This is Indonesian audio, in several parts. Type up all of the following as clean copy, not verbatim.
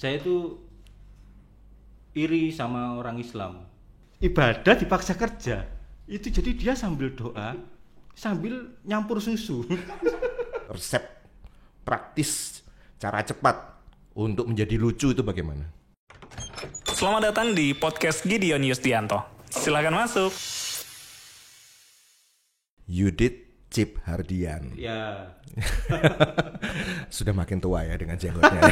saya itu iri sama orang Islam. Ibadah dipaksa kerja. Itu jadi dia sambil doa, sambil nyampur susu. Resep praktis, cara cepat untuk menjadi lucu itu bagaimana? Selamat datang di podcast Gideon Yustianto. Silakan masuk. Yudit Cip Hardian. Ya. Sudah makin tua ya dengan jenggotnya.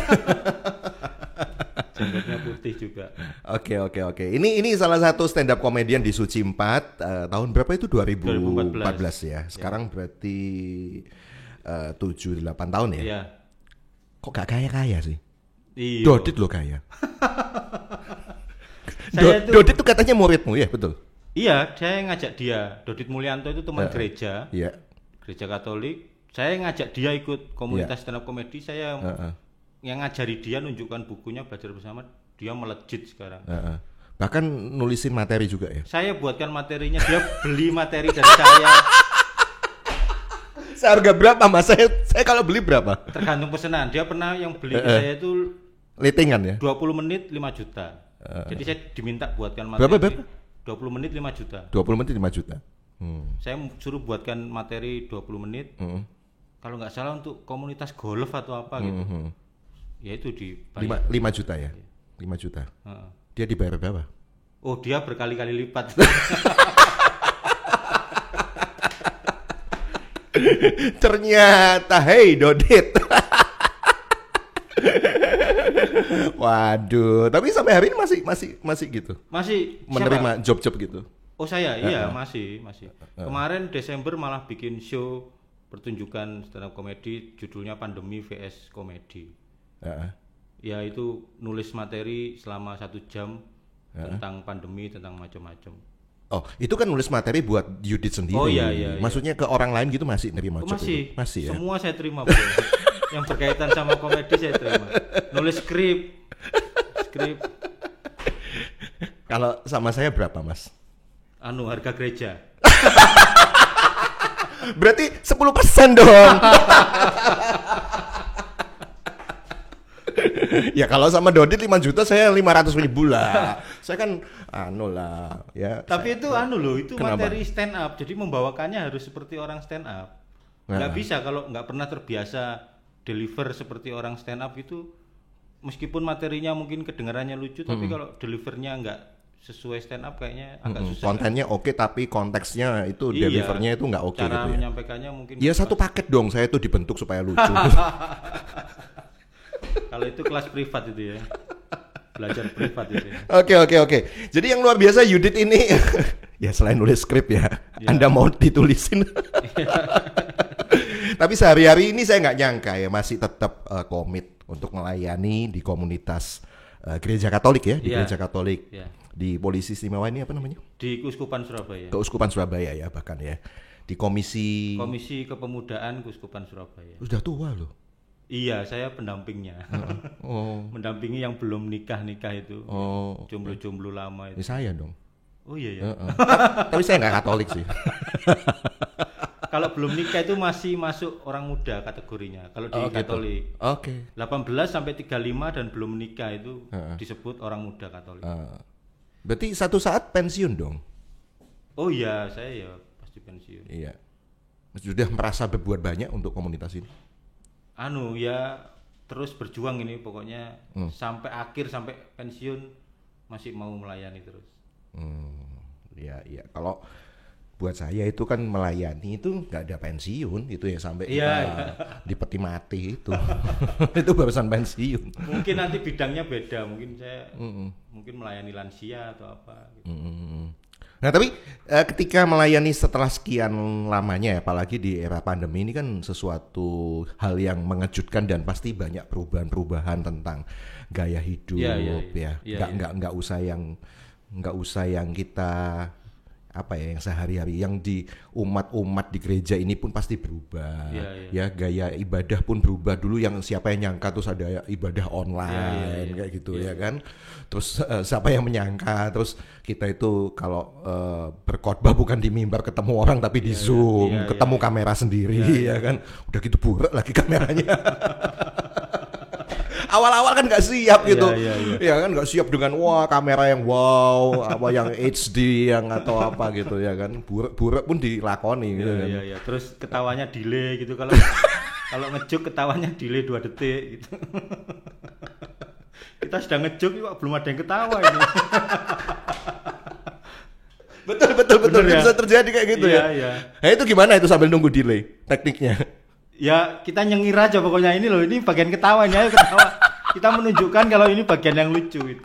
Jenggotnya putih juga. Oke. Ini salah satu stand up komedian di Suci 4 tahun berapa itu? 2014 ya. Sekarang berarti 7-8 tahun ya. Iya. Kok gak kaya-kaya sih? Iya. Dodit lo kaya. Dodit tuh katanya muridmu ya, betul? Iya, saya ngajak dia. Dodit Mulyanto itu teman gereja. Iya. Gereja Katolik. Saya ngajak dia ikut komunitas stand up komedi. Saya yang ngajari dia, nunjukkan bukunya, belajar bersama. Dia melejit sekarang. Bahkan nulisin materi juga ya. Saya buatkan materinya, dia beli materi dari saya. Seharga berapa Mas? Saya kalau beli berapa? Tergantung pesanan. Dia pernah yang beli ke saya itu Litingan ya? 20 menit 5 juta. Jadi saya diminta buatkan materi. Berapa? 20 menit 5 juta. 20 menit 5 juta. Saya suruh buatkan materi 20 menit. Kalau nggak salah untuk komunitas golf atau apa gitu. Ya itu dibayar. 5 juta ya? 5 juta. Dia dibayar berapa? Oh, dia berkali-kali lipat. Ternyata, hey Dodit. Waduh, tapi sampai hari ini masih gitu. Masih menerima job-job gitu. Oh, saya iya masih. Kemarin Desember malah bikin show pertunjukan stand up komedi judulnya Pandemi vs Komedi. Ya itu nulis materi selama 1 jam tentang pandemi, tentang macam-macam. Oh, itu kan nulis materi buat Yudit sendiri. Oh iya. Maksudnya ke orang lain gitu masih nerima job? Masih ya. Semua saya terima, Bro. Yang berkaitan sama komedi saya terima. Nulis skrip. Kalau sama saya berapa, Mas? Harga gereja. Berarti 10% dong. Ya kalau sama Dodit 5 juta, saya 500.000 lah. Saya kan lah ya. Tapi itu itu Kenapa? materi stand up. Jadi membawakannya harus seperti orang stand up. Nggak bisa kalau nggak pernah terbiasa deliver seperti orang stand up itu, meskipun materinya mungkin kedengarannya lucu, tapi kalau delivernya nggak sesuai stand up kayaknya agak susah. Kontennya oke, tapi konteksnya itu delivernya itu nggak oke cara gitu ya. menyampaikannya mungkin. Ya satu paket dong, saya itu dibentuk supaya lucu. Kalau itu kelas privat itu ya. Belajar privat itu ya. Oke. Jadi yang luar biasa Yudit ini ya selain nulis skrip ya. Anda mau ditulisin. Tapi sehari-hari ini saya nggak nyangka ya masih tetap komit untuk melayani di komunitas gereja Katolik ya, di gereja Katolik. Di Polisi Istimewa ini apa namanya? Di Keuskupan Surabaya. Keuskupan Surabaya ya bahkan ya. Di Komisi Kepemudaan Keuskupan Surabaya. Sudah tua loh. Iya, saya pendampingnya. Mendampingi yang belum nikah itu. Jomblo-jomblo lama itu. Saya dong. Oh iya. Tapi saya nggak Katolik sih. Kalau belum nikah itu masih masuk orang muda kategorinya. Kalau di Katolik. Oke. 18 sampai 35 dan belum nikah itu disebut orang muda Katolik. Berarti satu saat pensiun dong. Oh iya, saya ya pasti pensiun. Iya. Sudah merasa berbuat banyak untuk komunitas ini. Ya terus berjuang ini pokoknya sampai akhir, sampai pensiun masih mau melayani terus. Iya. Kalau buat saya itu kan melayani itu nggak ada pensiun itu ya sampai kita di peti mati itu. Itu barusan pensiun. Mungkin nanti bidangnya beda, mungkin saya mungkin melayani lansia atau apa gitu. Nah tapi ketika melayani setelah sekian lamanya ya, apalagi di era pandemi ini kan sesuatu hal yang mengejutkan dan pasti banyak perubahan-perubahan tentang gaya hidup nggak usah yang kita yang sehari-hari yang di umat di gereja ini pun pasti berubah. Ya gaya ibadah pun berubah. Dulu yang siapa yang nyangka terus ada ibadah online kayak gitu ya kan. Terus siapa yang menyangka terus kita itu kalau berkhotbah bukan di mimbar ketemu orang tapi di Zoom, ketemu kamera sendiri ya kan. Udah gitu buruk lagi kameranya. Awal-awal kan nggak siap gitu. Iya. Ya kan nggak siap dengan wah kamera yang wow, apa yang HD yang atau apa gitu ya kan. Buruk pun dilakoni gitu kan. Iya. Terus ketawanya delay gitu kalau kalau ngejuk ketawanya delay 2 detik gitu. Kita sedang ngejuk kok belum ada yang ketawa ini. Betul. Bener ya? Bisa terjadi kayak gitu ya. Iya. Nah itu gimana itu sambil nunggu delay tekniknya? Ya kita nyengir aja pokoknya ini loh, ini bagian ketawanya, ayo ketawa. Kita menunjukkan kalau ini bagian yang lucu itu.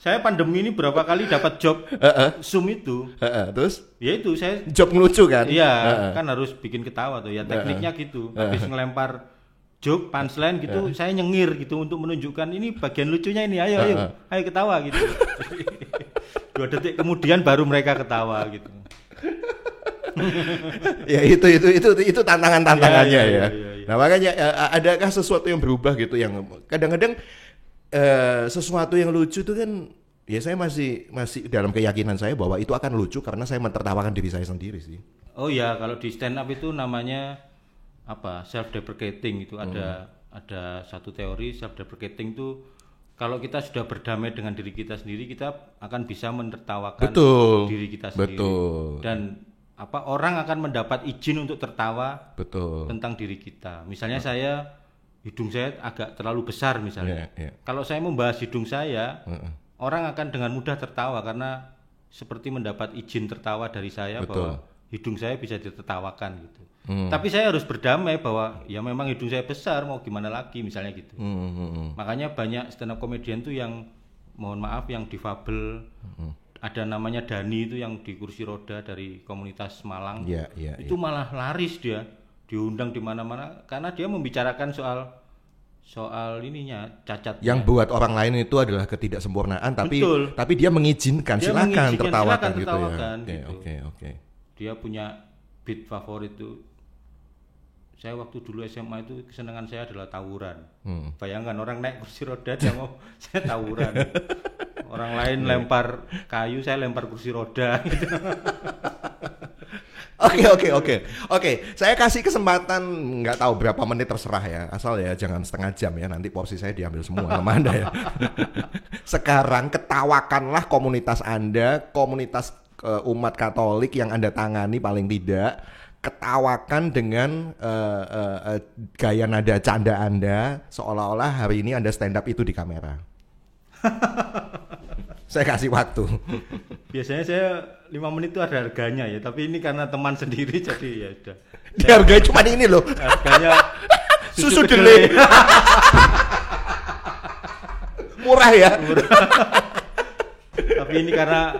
Saya pandemi ini berapa kali dapat job Zoom itu. Terus? Ya itu saya Job ngelucu kan? iya, kan harus bikin ketawa tuh ya, tekniknya gitu. Habis ngelempar joke punchline gitu, saya nyengir gitu untuk menunjukkan ini bagian lucunya ini. Ayo ketawa gitu. 2 detik kemudian baru mereka ketawa gitu. Ya itu tantangannya ya. Iya. Nah makanya adakah sesuatu yang berubah gitu yang kadang-kadang sesuatu yang lucu itu kan ya saya masih dalam keyakinan saya bahwa itu akan lucu karena saya mentertawakan diri saya sendiri sih. Oh ya, kalau di stand up itu namanya apa? Self deprecating itu ada satu teori self deprecating itu kalau kita sudah berdamai dengan diri kita sendiri, kita akan bisa menertawakan diri kita sendiri. Dan apa orang akan mendapat izin untuk tertawa tentang diri kita. Misalnya hidung saya agak terlalu besar misalnya. Kalau saya membahas hidung saya, orang akan dengan mudah tertawa karena seperti mendapat izin tertawa dari saya bahwa hidung saya bisa ditertawakan gitu. Tapi saya harus berdamai bahwa ya memang hidung saya besar, mau gimana lagi misalnya gitu. Makanya banyak stand up comedian tuh yang mohon maaf yang difabel. Ada namanya Dani itu yang di kursi roda dari komunitas Malang. Itu malah laris dia, diundang di mana-mana karena dia membicarakan soal ininya cacatnya. Yang buat orang lain itu adalah ketidaksempurnaan, tapi dia mengizinkan silakan tertawakan gitu ya. Oke. Dia punya beat favorit tuh. Saya waktu dulu SMA itu kesenangan saya adalah tawuran. Bayangkan orang naik kursi roda dia mau saya tawuran. Orang lain lempar kayu, saya lempar kursi roda gitu. Oke. Saya kasih kesempatan nggak tahu berapa menit terserah ya. Asal ya jangan setengah jam ya. Nanti porsi saya diambil semua sama Anda ya. Sekarang ketawakanlah komunitas Anda, komunitas umat Katolik yang Anda tangani paling tidak. Ketawakan dengan gaya nada canda Anda seolah-olah hari ini Anda stand up itu di kamera. Saya kasih waktu. Biasanya saya 5 menit itu ada harganya ya, tapi ini karena teman sendiri jadi ya udah. Harganya cuma ini loh. Harganya susu delay. Murah ya. Tapi ini karena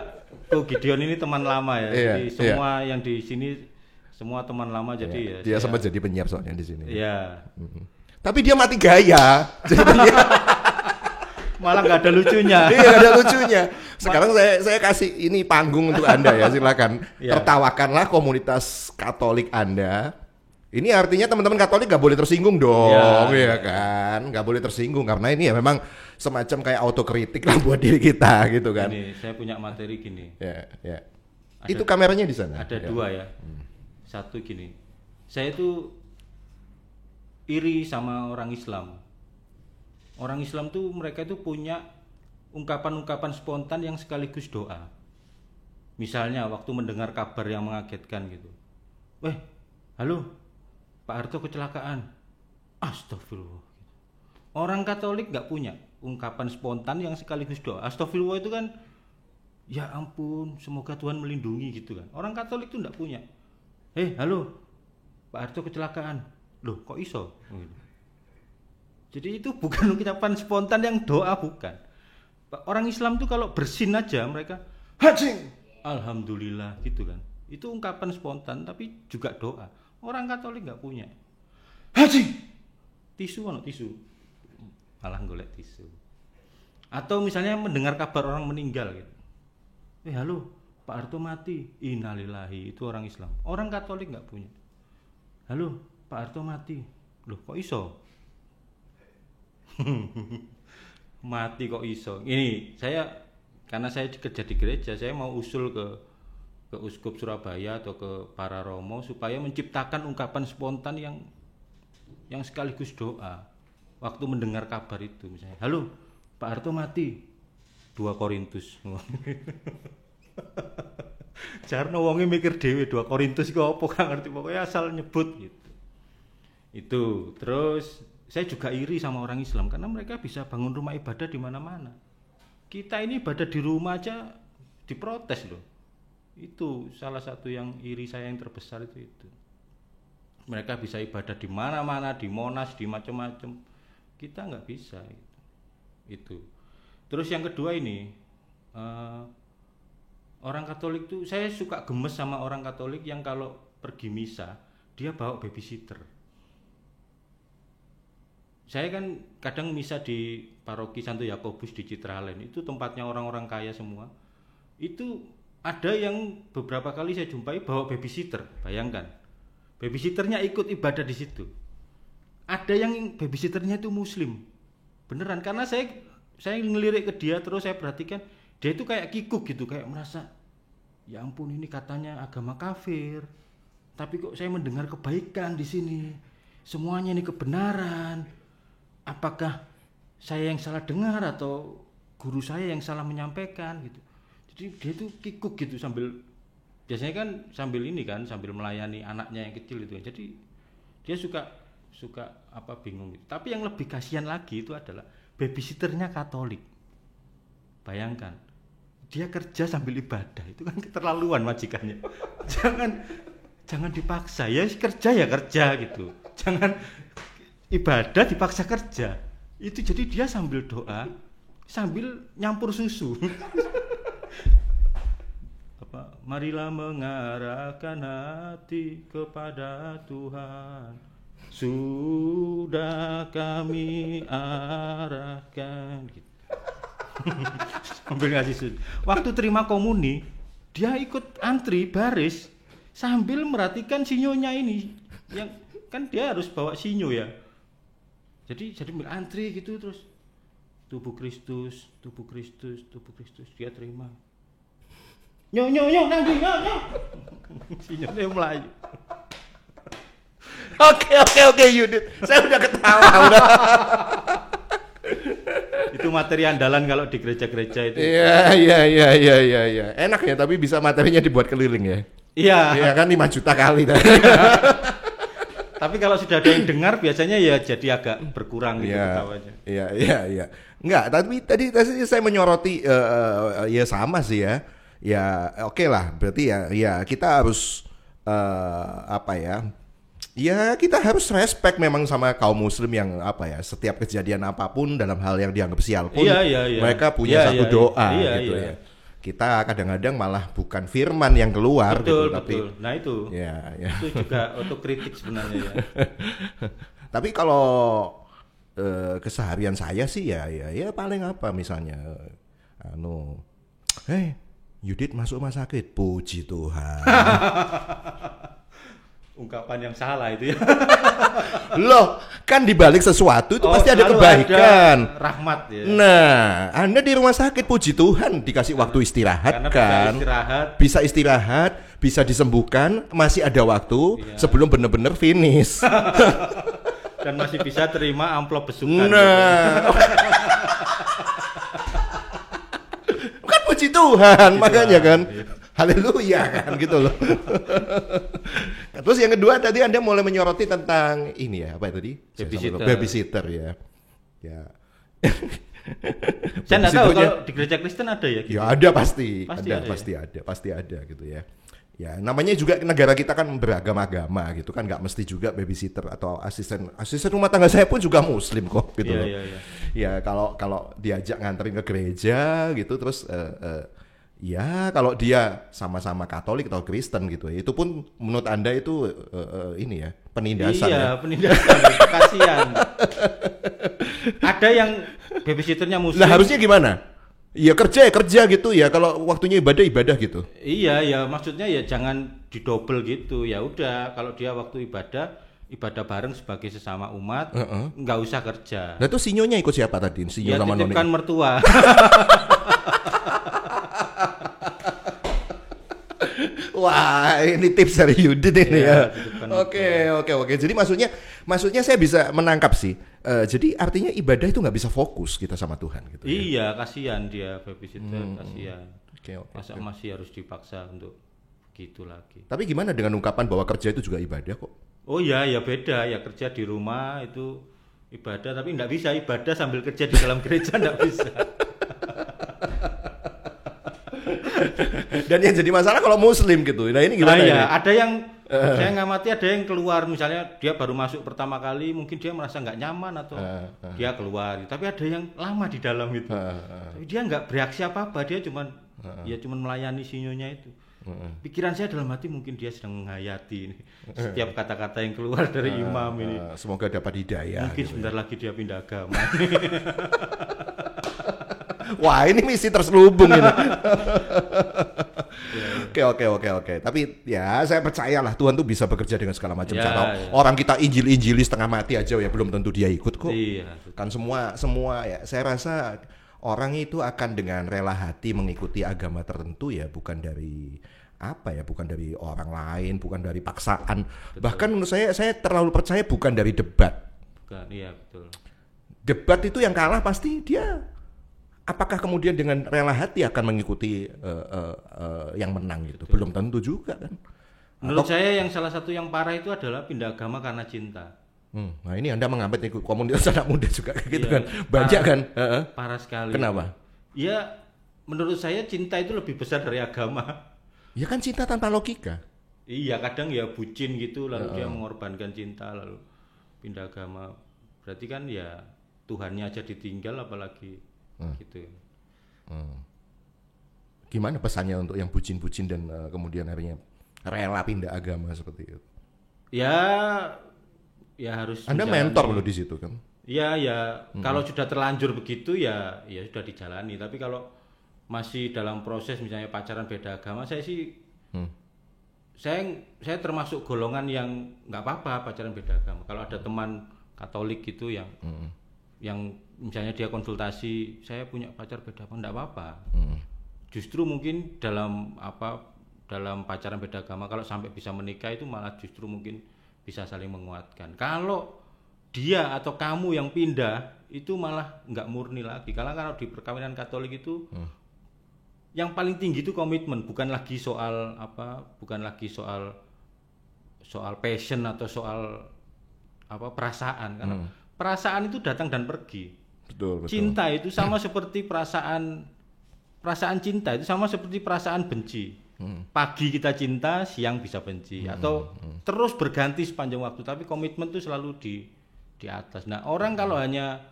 Gideon ini teman lama ya. Jadi semua yang di sini semua teman lama jadi ya. Dia sempat jadi penyiar soalnya di sini. Iya. Tapi dia mati gaya. Jadi penyiar. Malah nggak ada lucunya. Iya, nggak ada lucunya. Sekarang saya kasih ini panggung untuk Anda ya, silakan. Tertawakanlah komunitas Katolik Anda. Ini artinya teman-teman Katolik nggak boleh tersinggung dong, ya kan? Nggak boleh tersinggung karena ini ya memang semacam kayak autokritik lah buat diri kita gitu kan. Ini saya punya materi gini. Ya. Itu kameranya di sana. Ada 2 ya. Satu gini. Saya itu iri sama orang Islam. Orang Islam tuh mereka itu punya ungkapan-ungkapan spontan yang sekaligus doa. Misalnya waktu mendengar kabar yang mengagetkan gitu. Halo, Pak Harto kecelakaan. Astagfirullah. Orang Katolik nggak punya ungkapan spontan yang sekaligus doa. Astagfirullah itu kan, ya ampun, semoga Tuhan melindungi gitu kan. Orang Katolik tuh nggak punya. Halo, Pak Harto kecelakaan. Loh, kok iso? Gitu. Jadi itu bukan ucapan spontan yang doa, bukan. Orang Islam tuh kalau bersin aja mereka hajing, alhamdulillah gitu kan. Itu ungkapan spontan tapi juga doa. Orang Katolik nggak punya. Hajing, tisu malah golek tisu. Atau misalnya mendengar kabar orang meninggal gitu. Halo, Pak Harto mati. Innalillahi, itu orang Islam. Orang Katolik nggak punya. Halo, Pak Harto mati. Loh, kok iso? Mati kok iso. Ini karena saya kerja di gereja, saya mau usul ke Uskup Surabaya atau ke para romo supaya menciptakan ungkapan spontan yang sekaligus doa. waktu mendengar kabar itu misalnya, halo Pak Harto mati, 2 Korintus. Jarno wonge mikir dhewe 2 Korintus iku apa gak ngerti, pokoknya asal nyebut gitu. Itu terus saya juga iri sama orang Islam karena mereka bisa bangun rumah ibadah di mana-mana. Kita ini ibadah di rumah aja diprotes loh. Itu salah satu yang iri saya yang terbesar itu. Mereka bisa ibadah di mana-mana, di Monas, di macam-macam. Kita nggak bisa gitu. Itu. Terus yang kedua ini orang Katolik tuh saya suka gemes sama orang Katolik yang kalau pergi misa dia bawa babysitter. Saya kan kadang misa di paroki Santo Yakobus di Citraland, itu tempatnya orang-orang kaya semua. Itu ada yang beberapa kali saya jumpai bawa babysitter, bayangkan. Babysitternya ikut ibadah di situ. Ada yang babysitternya itu muslim. Beneran, karena saya ngelirik ke dia terus saya perhatikan, dia itu kayak kikuk gitu, kayak merasa ya ampun ini katanya agama kafir. Tapi kok saya mendengar kebaikan di sini. Semuanya ini kebenaran. Apakah saya yang salah dengar atau guru saya yang salah menyampaikan gitu. Jadi dia itu kikuk gitu sambil, biasanya kan sambil ini kan, sambil melayani anaknya yang kecil itu. Jadi dia suka apa bingung gitu. Tapi yang lebih kasihan lagi itu adalah babysitternya Katolik. Bayangkan, dia kerja sambil ibadah, itu kan keterlaluan majikannya. Jangan dipaksa, ya kerja gitu. Jangan ibadah dipaksa kerja. Itu jadi dia sambil doa, sambil nyampur susu. Apa? Marilah mengarahkan hati kepada Tuhan. Sudah kami arahkan gitu. Sambil ngasih susu. Waktu terima komuni, dia ikut antri baris sambil merhatikan sinyonya ini. Yang kan dia harus bawa sinyo ya. Jadi antri gitu terus tubuh Kristus dia terima. Nyo nanti nyo. Sinyonya Melayu. Oke Yudit. Saya udah ketawa udah. Itu materi andalan kalau di gereja-gereja itu. Iya. Enak ya, tapi bisa materinya dibuat keliling ya. Iya. Iya kan 5 juta kali tadi. Tapi kalau sudah ada yang dengar biasanya ya jadi agak berkurang gitu ketawanya. Iya. Enggak, tapi tadi saya menyoroti ya sama sih ya. Ya oke lah, berarti ya kita harus apa ya? Ya kita harus respect memang sama kaum muslim yang apa ya, setiap kejadian apapun dalam hal yang dianggap sial pun mereka punya satu doa gitu ya. Kita kadang-kadang malah bukan firman yang keluar betul. Tapi nah itu itu juga otokritik sebenarnya ya. Tapi kalau keseharian saya sih ya paling apa misalnya Yudit masuk rumah sakit, puji Tuhan. Ungkapan yang salah itu ya. Loh, kan dibalik sesuatu itu pasti ada kebaikan, ada rahmat ya. Nah, Anda di rumah sakit, puji Tuhan dikasih waktu istirahat kan. Bisa istirahat, bisa disembuhkan, masih ada waktu sebelum benar-benar finish. Dan masih bisa terima amplop besukan. Nah. Kan puji Tuhan, makanya kan. Haleluya kan gitu loh. Terus yang kedua tadi Anda mulai menyoroti tentang ini ya, apa tadi? Babysitter ya. Saya nggak tahu kalau di gereja Kristen ada ya gitu. Ya ada pasti ada gitu ya. Ya namanya juga negara kita kan beragama-agama gitu kan, nggak mesti juga babysitter atau asisten rumah tangga saya pun juga muslim kok gitu loh. Ya kalau diajak nganterin ke gereja gitu terus ya kalau dia sama-sama Katolik atau Kristen gitu ya, itu pun menurut Anda itu ini ya penindasan. Iya, ya? Penindasan, kasihan. Ada yang babysitternya muslim. Nah harusnya gimana? Ya kerja gitu ya, kalau waktunya ibadah gitu. Iya ya, maksudnya ya jangan didobel gitu. Ya udah, kalau dia waktu ibadah bareng sebagai sesama umat, nggak usah kerja. Nah itu sinyonya ikut siapa tadi? Sinyo ya, sama noni. Titipkan mertua. Wah, ini tips dari Yudit ini ya. hidupkan Oke. Jadi maksudnya saya bisa menangkap sih. Jadi artinya ibadah itu nggak bisa fokus kita sama Tuhan gitu. Iya, kasihan dia babysitter, kasihan. Oke. Masa masih harus dipaksa untuk gitu lagi. Tapi gimana dengan ungkapan bahwa kerja itu juga ibadah kok? Oh ya beda ya, kerja di rumah itu ibadah, tapi nggak bisa ibadah sambil kerja di dalam gereja, nggak bisa. Dan yang jadi masalah kalau Muslim gitu. Nah ini gimana? Ya, ada yang saya ngamati, ada yang keluar, misalnya dia baru masuk pertama kali, mungkin dia merasa nggak nyaman atau dia keluar. Tapi ada yang lama di dalam itu. Tapi dia nggak bereaksi apa-apa, dia cuman melayani sinyonya itu. Pikiran saya dalam hati mungkin dia sedang menghayati ini setiap kata-kata yang keluar dari imam ini. Semoga dapat hidayah. Mungkin sebentar lagi dia pindah agama. Wah, ini misi terselubung ini. Oke. Tapi ya saya percayalah Tuhan tuh bisa bekerja dengan segala macam cara. Orang kita injili setengah mati aja ya belum tentu dia ikut kok. Iya. Kan semua ya saya rasa orang itu akan dengan rela hati mengikuti agama tertentu ya, bukan dari bukan dari orang lain, bukan dari paksaan. Betul. Bahkan menurut saya terlalu percaya bukan dari debat. Bukan, iya betul. Debat itu yang kalah pasti dia. Apakah kemudian dengan rela hati akan mengikuti yang menang gitu? Betul. Belum tentu juga kan. Menurut saya yang salah satu yang parah itu adalah pindah agama karena cinta. Nah ini Anda menghambat komunitas anak muda juga gitu kan. Banyak kan. Parah sekali. Kenapa? Ya menurut saya cinta itu lebih besar dari agama. Ya kan cinta tanpa logika. Iya, kadang ya bucin gitu lalu dia mengorbankan cinta lalu pindah agama. Berarti kan ya Tuhannya aja ditinggal apalagi gitu. Gimana pesannya untuk yang bucin-bucin dan kemudian akhirnya rela pindah agama seperti itu? Ya harus. Anda mentor loh di situ kan? Ya. Kalau sudah terlanjur begitu ya sudah dijalani. Tapi kalau masih dalam proses misalnya pacaran beda agama, saya sih saya termasuk golongan yang nggak apa-apa pacaran beda agama. Kalau ada teman Katolik gitu yang misalnya dia konsultasi, saya punya pacar beda agama, enggak apa-apa. Justru mungkin dalam pacaran beda agama kalau sampai bisa menikah itu malah justru mungkin bisa saling menguatkan. Kalau dia atau kamu yang pindah itu malah enggak murni lagi. Karena kalau di perkawinan Katolik itu yang paling tinggi itu komitmen, bukan lagi soal passion atau soal perasaan. Karena perasaan itu datang dan pergi. Betul. Cinta itu sama seperti perasaan cinta itu sama seperti perasaan benci. Pagi kita cinta, siang bisa benci atau terus berganti sepanjang waktu, tapi komitmen itu selalu di atas. Nah, orang kalau hanya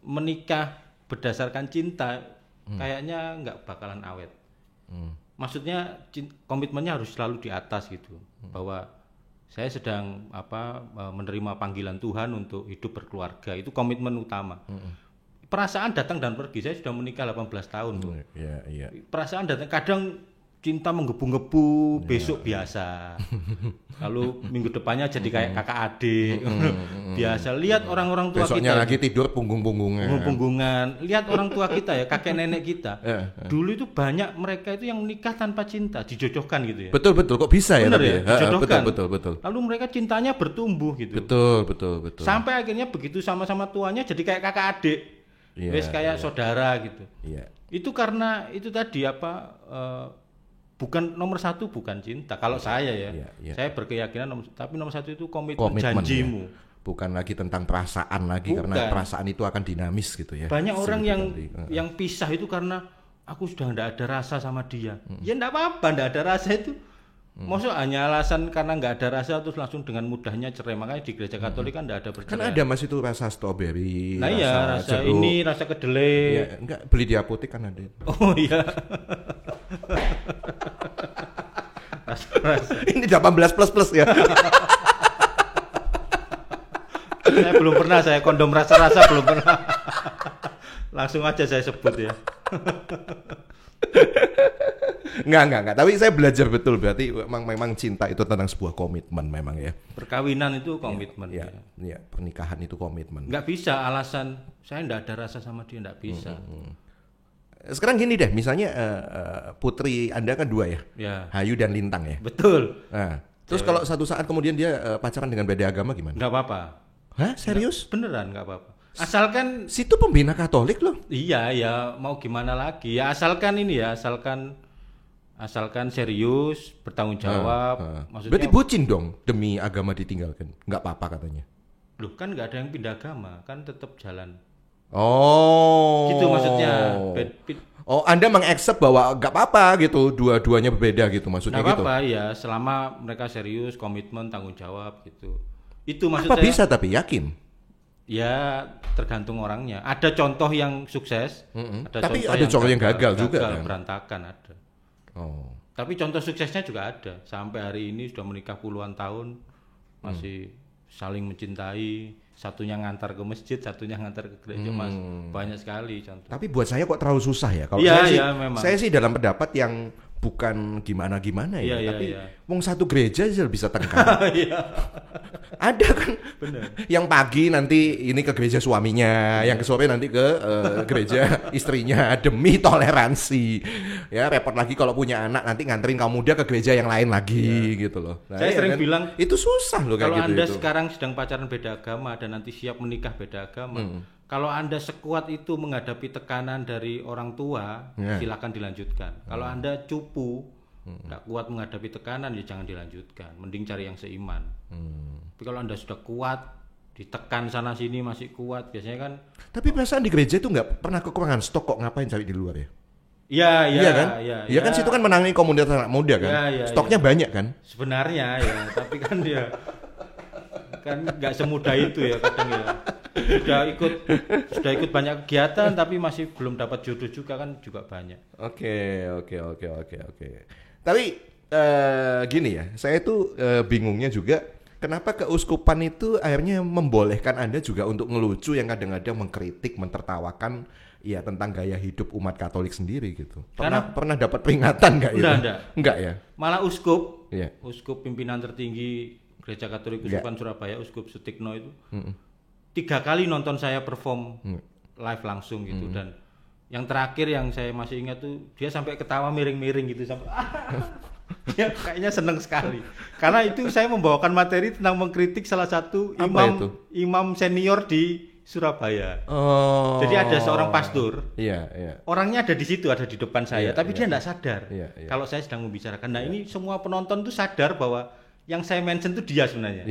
menikah berdasarkan cinta kayaknya nggak bakalan awet. Maksudnya komitmennya harus selalu di atas gitu. Bahwa saya sedang menerima panggilan Tuhan untuk hidup berkeluarga, itu komitmen utama. Perasaan datang dan pergi. Saya sudah menikah 18 tahun tuh. Iya. Perasaan datang, kadang cinta menggebu-gebu, besok biasa. Lalu minggu depannya jadi kayak kakak adik. Biasa. Lihat orang-orang tua besoknya kita. Besoknya lagi tidur punggung-punggungan. Lihat orang tua kita ya, kakek nenek kita. Dulu itu banyak mereka itu yang menikah tanpa cinta, dijodohkan gitu ya. Betul. Kok bisa ya? Benar ya? Dijodohkan. Betul. Lalu mereka cintanya bertumbuh gitu. Betul. Sampai akhirnya begitu sama-sama tuanya jadi kayak kakak adik. Wes kayak saudara gitu. Itu karena itu tadi bukan nomor satu, bukan cinta. Kalau saya saya berkeyakinan tapi nomor satu itu komitmen janjimu. Ya. Bukan lagi tentang perasaan lagi, karena perasaan itu akan dinamis gitu ya. Banyak orang yang pisah itu karena aku sudah tidak ada rasa sama dia. Ya enggak apa-apa, enggak ada rasa itu. Maksudnya hanya alasan karena nggak ada rasa terus langsung dengan mudahnya cerai. Makanya di gereja Katolik kan nggak ada perceraian. Kan ada Mas itu rasa stroberi, rasa jeruk, ini rasa kedelai. Ya, enggak, beli di apotek kan ada. Oh iya. rasa. Ini 18+ ya. Saya belum pernah, saya kondom rasa-rasa belum pernah. Langsung aja saya sebut ya. Enggak. Tapi saya belajar betul, berarti memang cinta itu tentang sebuah komitmen memang ya. Perkawinan itu komitmen. Ya, pernikahan itu komitmen. Enggak bisa alasan saya enggak ada rasa sama dia, enggak bisa. sekarang gini deh, misalnya putri Anda kan 2 ya, Hayu dan Lintang ya. Betul. Nah, terus kalau satu saat kemudian dia pacaran dengan beda agama gimana? Nggak apa-apa. Hah, serius? Beneran nggak apa-apa. Asalkan situ pembina Katolik loh. Iya ya, mau gimana lagi ya, asalkan serius, bertanggung jawab. Maksudnya berarti bucin dong demi agama ditinggalkan, nggak apa-apa katanya. Loh kan nggak ada yang pindah agama, kan tetap jalan. Oh. Gitu maksudnya. Oh, Anda mengaccept bahwa nggak apa-apa gitu, dua-duanya berbeda gitu maksudnya gitu. Nggak apa-apa ya, selama mereka serius, komitmen, tanggung jawab gitu. Itu maksud apa saya. bisa tapi yakin? Ya tergantung orangnya. Ada contoh yang sukses, tapi ada contoh yang gagal juga kan? Berantakan ada. Oh. Tapi contoh suksesnya juga ada. Sampai hari ini sudah menikah puluhan tahun, masih saling mencintai. Satunya ngantar ke masjid, satunya ngantar ke gereja, Mas. Banyak sekali contoh. Tapi buat saya kok terlalu susah ya. Kalau saya sih dalam pendapat yang bukan gimana-gimana ya, tapi wong satu gereja aja bisa tengkar. Ada kan, bener. Yang pagi nanti ini ke gereja suaminya, yang ke sore nanti ke gereja istrinya demi toleransi. Ya repot lagi kalau punya anak nanti nganterin kaum muda ke gereja yang lain lagi gitu loh. Nah, saya sering bilang itu susah loh kalau kayak gitu. Anda sekarang sedang pacaran beda agama dan nanti siap menikah beda agama. Kalau Anda sekuat itu menghadapi tekanan dari orang tua, silakan dilanjutkan. Kalau Anda cupu, nggak kuat menghadapi tekanan, ya jangan dilanjutkan. Mending cari yang seiman. Tapi kalau Anda sudah kuat, ditekan sana sini masih kuat, biasanya kan. Tapi perasaan di gereja itu nggak pernah kekurangan stok kok, ngapain cari di luar ya? Iya kan? Iya kan situ kan menangani komunitas anak muda kan. Stoknya banyak kan? Sebenarnya ya, tapi kan dia kan nggak semudah itu ya kadang ya. Sudah ikut banyak kegiatan tapi masih belum dapat jodoh juga kan juga banyak. Oke. Tapi gini ya, saya tuh bingungnya juga kenapa keuskupan itu akhirnya membolehkan Anda juga untuk ngelucu yang kadang-kadang mengkritik, mentertawakan ya tentang gaya hidup umat Katolik sendiri gitu. Pernah dapat peringatan nggak ya? Enggak ya. Malah uskup pimpinan tertinggi Gereja Katolik Uskupan Surabaya, Uskup Sutikno itu 3 kali nonton saya perform live langsung gitu, dan yang terakhir yang saya masih ingat tuh dia sampai ketawa miring-miring gitu sampai ya kayaknya seneng sekali karena itu saya membawakan materi tentang mengkritik salah satu imam senior di Surabaya. Jadi ada seorang pastor, orangnya ada di situ, ada di depan saya, tapi dia tidak sadar kalau saya sedang membicarakan. Nah ini semua penonton tuh sadar bahwa yang saya mention itu dia sebenarnya.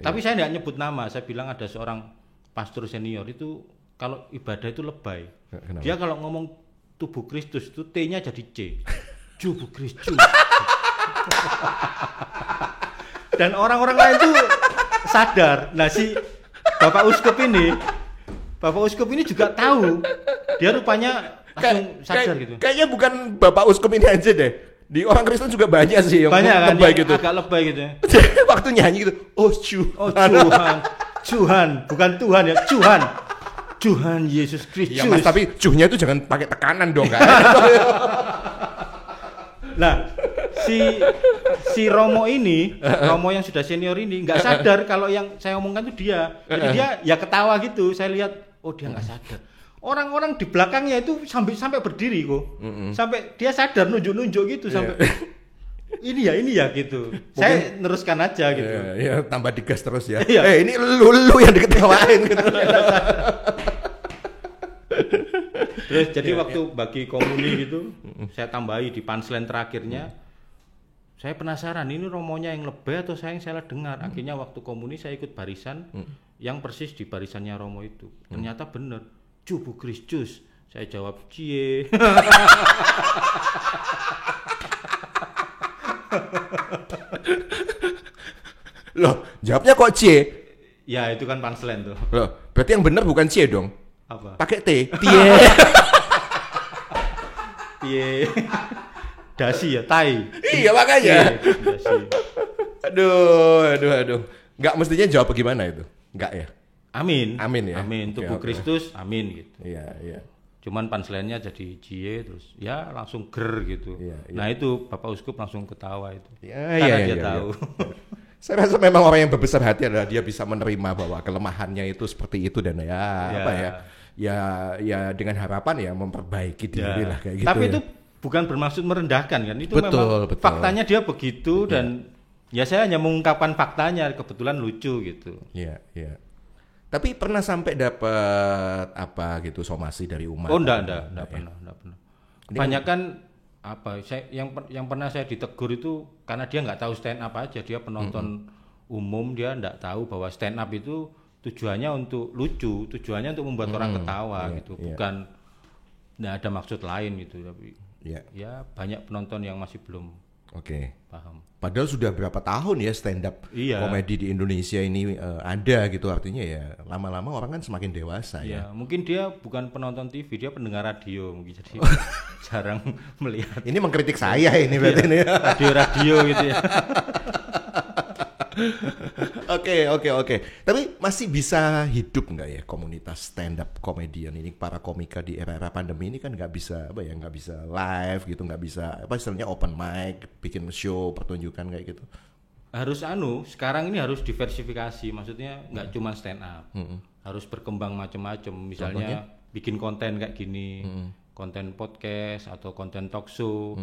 Tapi saya tidak nyebut nama, saya bilang ada seorang pastor senior itu kalau ibadah itu lebay. Kenapa? Dia kalau ngomong tubuh Kristus itu T-nya jadi C. Tubuh Kristus. Dan orang-orang lain tuh sadar. Nah si Bapak Uskup ini juga tahu. Dia rupanya langsung sadar gitu. Kayaknya bukan Bapak Uskup ini aja deh. Di orang Kristen juga banyak sih yang banyak lebay kan, gitu. Agak lebay gitu. Waktu nyanyi gitu, Tuhan, bukan Tuhan ya, Tuhan Yesus Kristus. Ya Mas, tapi cuhnya itu jangan pakai tekanan dong kan. Nah, si Romo yang sudah senior ini nggak sadar kalau yang saya omongkan itu dia. Jadi dia ya ketawa gitu. Saya lihat, oh dia nggak sadar. Orang-orang di belakangnya itu sampai berdiri kok. Sampai dia sadar nunjuk-nunjuk gitu sampai ini ya gitu. Mungkin, saya neruskan aja gitu. Ya tambah digas terus ya. Ini lu yang diketawain gitu. Terus jadi waktu bagi komuni gitu, saya tambahi di punchline terakhirnya. Saya penasaran ini romonya yang lebay atau saya yang salah dengar. Akhirnya waktu komuni saya ikut barisan yang persis di barisannya Romo itu. Ternyata benar. Tubuh Kristus. Saya jawab cie. Loh, jawabnya kok cie? Ya, itu kan punchline tuh. Loh, berarti yang benar bukan cie dong? Apa? Pakai T. Tie. Tie. Dasi ya, tai. Iya, makanya. Dasi. Aduh. Enggak mestinya jawab bagaimana itu? Enggak ya? Amin ya. Amin. Tubuh Kristus, amin gitu. Iya. Cuman punchline-nya jadi cie terus ya langsung ger gitu. Iya. Nah itu Bapak Uskup langsung ketawa itu. Karena dia tahu. Saya rasa memang orang yang berbesar hati adalah dia bisa menerima bahwa kelemahannya itu seperti itu dan apa ya. ya dengan harapan ya memperbaiki diri lah kayak gitu. Tapi ya. itu bukan bermaksud merendahkan kan, itu Betul. memang faktanya dia begitu dan ya saya hanya mengungkapkan faktanya, kebetulan lucu gitu. Iya. Tapi pernah sampai dapat apa gitu somasi dari umat? Oh enggak pernah. Kebanyakan yang pernah saya ditegur itu karena dia nggak tahu stand up aja, dia penonton umum, dia nggak tahu bahwa stand up itu tujuannya untuk lucu, tujuannya untuk membuat orang ketawa gitu, bukan nggak ada maksud lain gitu. Tapi ya banyak penonton yang masih belum paham. Padahal sudah berapa tahun ya stand up komedi di Indonesia ini ada gitu, artinya ya lama-lama orang kan semakin dewasa ya. Mungkin dia bukan penonton TV, dia pendengar radio mungkin, jadi jarang melihat. Ini mengkritik saya ini berarti ini. Radio gitu ya. Oke. Tapi masih bisa hidup nggak ya komunitas stand up komedian ini, para komika di era-era pandemi ini kan nggak bisa nggak bisa live gitu, nggak bisa istilahnya open mic, bikin show pertunjukan kayak gitu. Harus sekarang ini harus diversifikasi, maksudnya nggak cuma stand up, harus berkembang macam-macam. Misalnya bikin konten kayak gini, konten podcast atau konten talk show.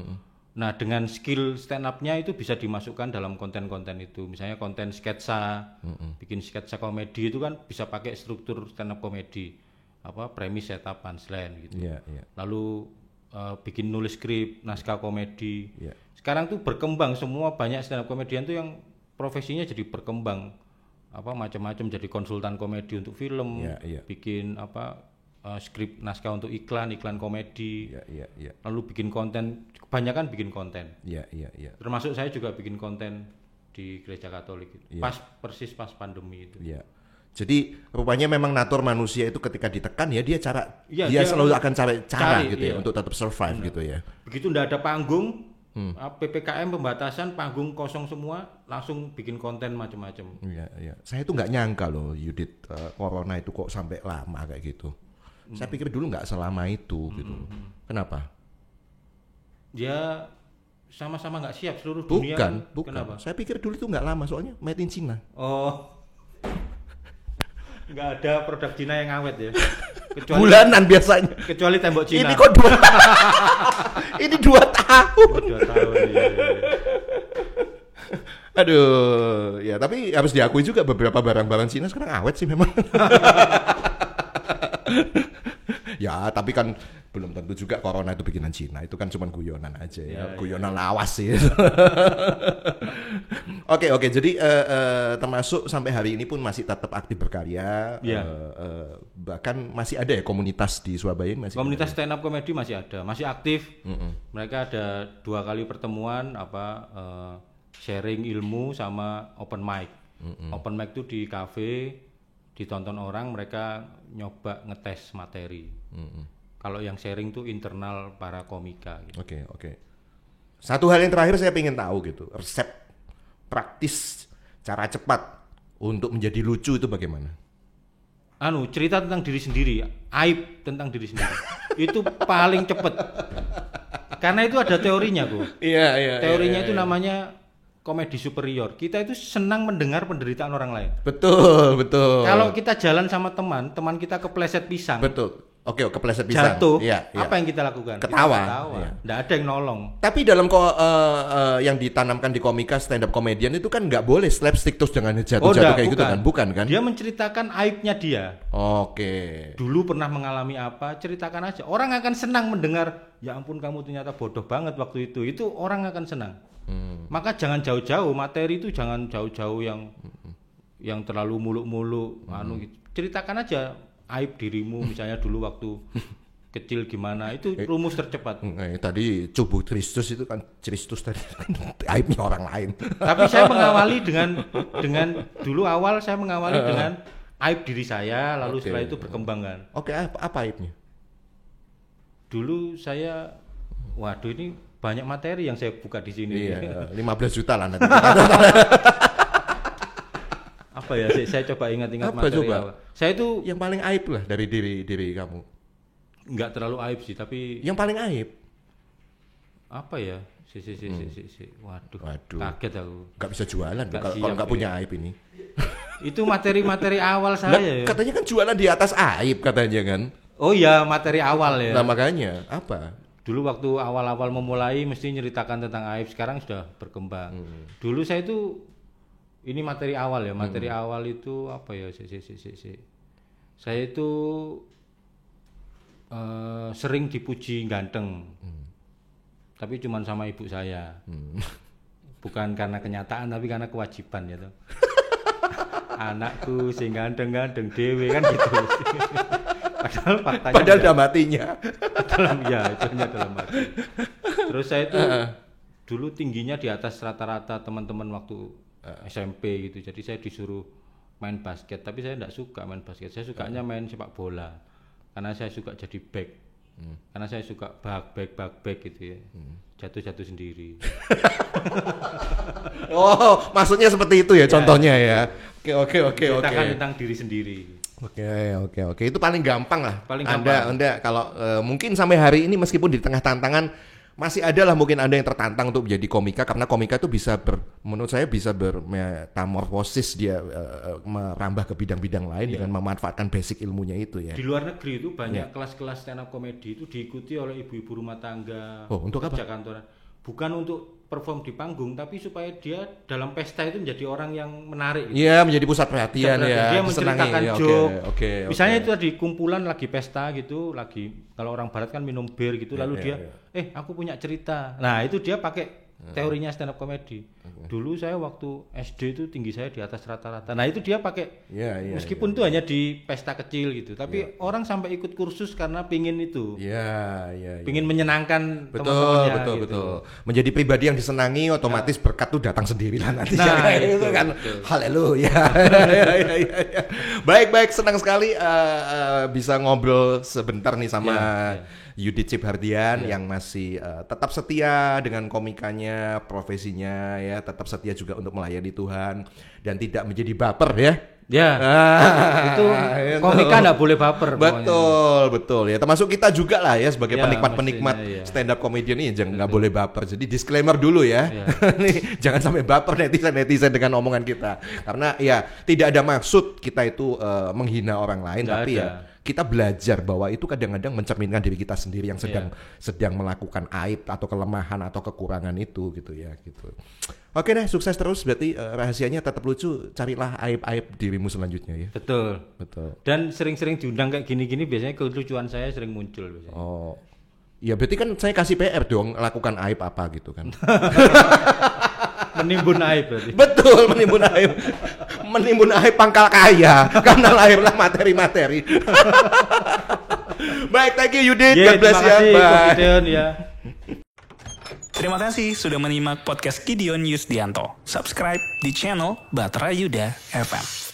Nah, dengan skill stand up-nya itu bisa dimasukkan dalam konten-konten itu. Misalnya konten sketsa, bikin sketsa komedi itu kan bisa pakai struktur stand up komedi. Premis, setup, punchline gitu. Lalu bikin nulis skrip, naskah komedi. Sekarang tuh berkembang semua, banyak stand up komedian tuh yang profesinya jadi berkembang. Macam-macam, jadi konsultan komedi untuk film, bikin skrip naskah untuk iklan komedi, lalu bikin konten, kebanyakan bikin konten. Termasuk saya juga bikin konten di gereja Katolik, persis pas pandemi itu. Jadi rupanya memang natur manusia itu ketika ditekan ya dia selalu akan cari cara gitu ya untuk tetap survive gitu ya. Begitu ndak ada panggung, PPKM pembatasan, panggung kosong semua, langsung bikin konten macam-macam. Saya tuh nggak nyangka loh Yudit, corona itu kok sampai lama kayak gitu. Saya pikir dulu nggak selama itu gitu. Kenapa? Ya sama-sama nggak siap seluruh dunia. Bukan. Kenapa? Saya pikir dulu itu nggak lama, soalnya made in China. Nggak ada produk Cina yang awet ya. Kecuali, bulanan biasanya. Kecuali tembok Cina. Ini kok 2 ini 2 tahun. 2 tahun. Iya. Aduh, ya tapi harus diakui juga beberapa barang-barang Cina sekarang awet sih memang. Ya, tapi kan belum tentu juga corona itu bikinan Cina. Itu kan cuma guyonan aja guyonan lawas sih. Oke. Jadi termasuk sampai hari ini pun masih tetap aktif berkarya. Bahkan masih ada ya komunitas di Surabaya ini masih. Komunitas stand up comedy masih ada, masih aktif. Mereka ada 2 kali pertemuan sharing ilmu sama open mic. Open mic itu di kafe, ditonton orang, mereka nyoba ngetes materi. Kalau yang sharing tuh internal para komika gitu. Oke. Satu hal yang terakhir saya pengen tahu gitu, resep praktis, cara cepat untuk menjadi lucu itu bagaimana? Cerita tentang diri sendiri, aib tentang diri sendiri. Itu paling cepet. Karena itu ada teorinya, Bu. Teorinya itu namanya komedi superior. Kita itu senang mendengar penderitaan orang lain. Betul. Kalau kita jalan sama teman kita kepleset pisang. Betul. Oke, kepleset pisang. Jatuh. Apa yang kita lakukan? Ketawa. Nggak ada yang nolong. Tapi dalam yang ditanamkan di komika stand up comedian itu kan nggak boleh slapstick terus dengan jatuh-jatuh kayak gitu kan? Bukan kan? Dia menceritakan aibnya dia. Oke. Dulu pernah mengalami apa? Ceritakan aja. Orang akan senang mendengar. Ya ampun, kamu ternyata bodoh banget waktu itu. Itu orang akan senang. Maka jangan jauh-jauh, materi itu jangan jauh-jauh yang terlalu muluk-muluk. Ceritakan aja aib dirimu, misalnya dulu waktu kecil gimana, itu rumus tercepat. Tadi cubuh Kristus itu kan Kristus tadi aibnya orang lain. Tapi saya mengawali dengan dulu awal saya mengawali dengan aib diri saya, lalu setelah itu berkembang kan. Apa aibnya? Dulu saya, waduh ini banyak materi yang saya buka di sini. 15 juta lah nanti. Apa ya? Saya coba ingat-ingat materi. Saya itu yang paling aib lah dari diri kamu. Enggak terlalu aib sih, tapi yang paling aib apa ya? Waduh. Kaget aku. Nggak bisa jualan kalau nggak punya aib ini. Itu materi-materi awal saya ya. Katanya kan jualan di atas aib katanya kan. Oh iya, materi awal ya. Nah makanya apa? Dulu waktu awal-awal memulai mesti nyeritakan tentang aib, sekarang sudah berkembang. Dulu saya itu ini materi awal ya, materi awal itu apa ya? Saya itu sering dipuji ganteng. Tapi cuma sama ibu saya. Bukan karena kenyataan tapi karena kewajiban ya tuh. Anakku sing ganteng-ganteng dewe kan gitu. Padahal faktanya Padahal matinya. dalam ya itu hanya dalam hati. Terus saya itu dulu tingginya di atas rata-rata teman-teman waktu SMP gitu. Jadi saya disuruh main basket, tapi saya enggak suka main basket. Saya sukanya main sepak bola. Karena saya suka jadi back. Karena saya suka back gitu ya. Jatuh sendiri. Oh, maksudnya seperti itu ya contohnya ya. Oke. Ceritakan tentang diri sendiri. Oke. Itu paling gampang lah. Paling gampang. Anda kalau mungkin sampai hari ini meskipun di tengah tantangan masih ada lah mungkin Anda yang tertantang untuk menjadi komika karena komika itu bisa menurut saya bisa bermetamorfosis dia merambah ke bidang-bidang lain dengan memanfaatkan basic ilmunya itu ya. Di luar negeri itu banyak kelas-kelas stand up comedy itu diikuti oleh ibu-ibu rumah tangga. Oh, untuk apa? Kantoran. Bukan untuk perform di panggung tapi supaya dia dalam pesta itu menjadi orang yang menarik gitu. Iya, menjadi pusat perhatian ya. Dia menceritakan joke. Oke. Misalnya itu tadi kumpulan lagi pesta gitu, lagi kalau orang barat kan minum bir gitu, lalu dia aku punya cerita. Nah, itu dia pakai teorinya stand up comedy. Dulu saya waktu SD itu tinggi saya di atas rata-rata. Nah, itu dia pakai meskipun itu hanya di pesta kecil gitu, tapi orang sampai ikut kursus karena pingin itu. Iya. Pingin menyenangkan teman-temannya. Betul. Menjadi pribadi yang disenangi otomatis berkat tuh datang sendiri lah nanti. Nah, itu kan. Haleluya. Ya. Baik, senang sekali bisa ngobrol sebentar nih sama Yudit Ciphardian yang masih tetap setia dengan komikanya, profesinya ya, tetap setia juga untuk melayani Tuhan dan tidak menjadi baper ya. Ya. Itu komika enggak boleh baper. Betul ya. Termasuk kita juga lah ya sebagai penikmat stand up comedian ini jangan nggak boleh baper. Jadi disclaimer dulu ya. Nih, jangan sampai baper netizen dengan omongan kita. Karena ya tidak ada maksud kita itu menghina orang lain, tapi ya kita belajar bahwa itu kadang-kadang mencerminkan diri kita sendiri yang sedang melakukan aib atau kelemahan atau kekurangan itu gitu ya gitu. Oke deh, sukses terus berarti rahasianya tetap lucu, carilah aib-aib dirimu selanjutnya ya. Betul. Dan sering-sering diundang kayak gini-gini biasanya kelucuan saya sering muncul biasanya. Oh. Ya berarti kan saya kasih PR dong lakukan aib apa gitu kan. Menimbun aib berarti. Betul, menimbun aib. Menimbun aib pangkal kaya karena lahirlah materi-materi. Baik, thank you Yudit. God bless ya. Bye. Terima kasih sudah menyimak podcast Gideon Yusdianto. Subscribe di channel Batra Yuda FM.